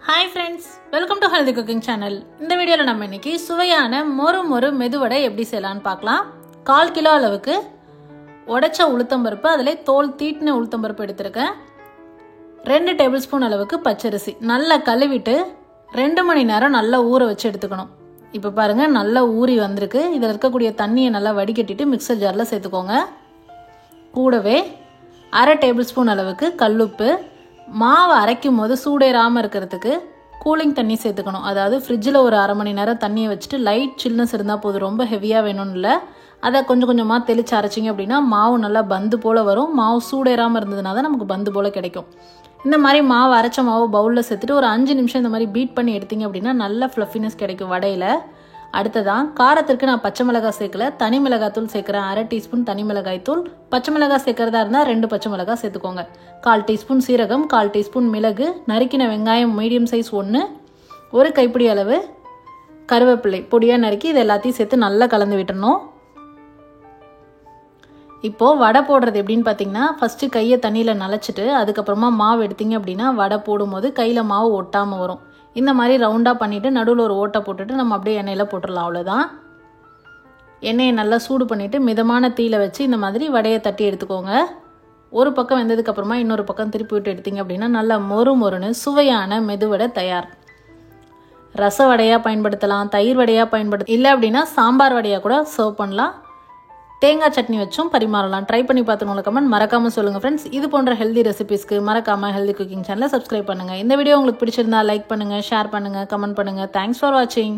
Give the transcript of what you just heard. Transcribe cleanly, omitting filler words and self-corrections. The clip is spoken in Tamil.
Hi friends, welcome to Healthy Cooking Channel. இந்த வீடியோல நம்ம இன்னைக்கு சுவையான மொறு மெதுவடை எப்படி செய்யலாம்னு பார்க்கலாம். 1/4 கிலோ அளவுக்கு உடைச்ச உளுத்தம் பருப்பு, அதிலே தோல் தீட்டின உளுத்தம் பருப்பு எடுத்துருக்கேன். 2 டேபிள்ஸ்பூன் அளவுக்கு பச்சரிசி நல்லா கழுவிட்டு 2 மணி நேரம் நல்லா ஊற வச்சு எடுத்துக்கணும். இப்போ பாருங்க நல்லா ஊறி வந்திருக்கு. இதில் இருக்கக்கூடிய தண்ணியை நல்லா வடிகட்டிட்டு மிக்சர் ஜாரில் சேர்த்துக்கோங்க. கூடவே 1/2 டேபிள்ஸ்பூன் அளவுக்கு கல்லுப்பு, மாவு அரைக்கும் போது சூடேறாமல் இருக்கிறதுக்கு கூலிங் தண்ணி சேர்த்துக்கணும். அதாவது ஃப்ரிட்ஜில் ஒரு 1/2 மணி நேரம் தண்ணியை வச்சுட்டு லைட் சில்னஸ் இருந்தால் போதும், ரொம்ப ஹெவியாக வேணும்னு இல்லை. அதை கொஞ்சம் கொஞ்சமாக தெளித்து அரைச்சிங்க அப்படின்னா மாவு நல்லா பந்து போல் வரும். மாவு சூடேறாமல் இருந்ததுனா தான் நமக்கு பந்து போல் கிடைக்கும். இந்த மாதிரி மாவு அரைச்ச மாவு பவுலில் சேர்த்துட்டு ஒரு 5 நிமிஷம் இந்த மாதிரி பீட் பண்ணி எடுத்திங்க அப்படின்னா நல்ல ஃப்ளஃபினஸ் கிடைக்கும் வடையில். அடுத்ததான் காரத்திற்கு நான் பச்சை மிளகாய் சேர்க்கல, தனி மிளகாய்த்தூள் சேர்க்குறேன். 1/2 டீஸ்பூன் தனி மிளகாய் தூள். பச்சை மிளகாய் சேர்க்கறதா இருந்தால் 2 பச்சை மிளகாய் சேர்த்துக்கோங்க. 1/4 டீஸ்பூன் சீரகம், 1/4 டீஸ்பூன் மிளகு, நறுக்கின வெங்காயம் மீடியம் சைஸ் 1, ஒரு கைப்பிடி அளவு கருவேப்பிலை பொடியாக நறுக்கி இது எல்லாத்தையும் சேர்த்து நல்லா கலந்து விட்டுறணும். இப்போது வடை போடுறது எப்படின்னு பார்த்தீங்கன்னா, ஃபஸ்ட்டு கையை தண்ணியில் நனைச்சிட்டு அதுக்கப்புறமா மாவு எடுத்திங்க அப்படின்னா வடை போடும்போது கையில் மாவு ஒட்டாமல் வரும். இந்த மாதிரி ரவுண்டாக பண்ணிவிட்டு நடுவில் ஒரு ஓட்டை போட்டுட்டு நம்ம அப்படியே எண்ணெயில் போட்டுடலாம். அவ்வளோதான். எண்ணெயை நல்லா சூடு பண்ணிவிட்டு மிதமான தீயில வச்சு இந்த மாதிரி வடையை தட்டி எடுத்துக்கோங்க. ஒரு பக்கம் வெந்ததுக்கப்புறமா இன்னொரு பக்கம் திருப்பி விட்டு எடுத்திங்க அப்படின்னா நல்லா மொறுன்னு சுவையான மெதுவடை தயார். ரச வடையாக பயன்படுத்தலாம், தயிர் வடையாக பயன்படுத்த இல்லை அப்படின்னா சாம்பார் வடையாக கூட சர்வ் பண்ணலாம். தேங்காய் சட்னி வச்சும் பரிமாறலாம். ட்ரை பண்ணி பார்த்துக்கோங்க. கமெண்ட் மறக்காமல் சொல்லுங்கள் ஃப்ரெண்ட்ஸ். இது போன்ற ஹெல்தி ரெசிபிஸ்க்கு மறக்காமல் ஹெல்தி குக்கிங் சேனலை சப்ஸ்கிரைப் பண்ணுங்கள். இந்த வீடியோ உங்களுக்கு பிடிச்சிருந்தா லைக் பண்ணுங்கள், ஷேர் பண்ணுங்கள், கமெண்ட் பண்ணுங்கள். தேங்க்ஸ் ஃபார் வாட்சிங்.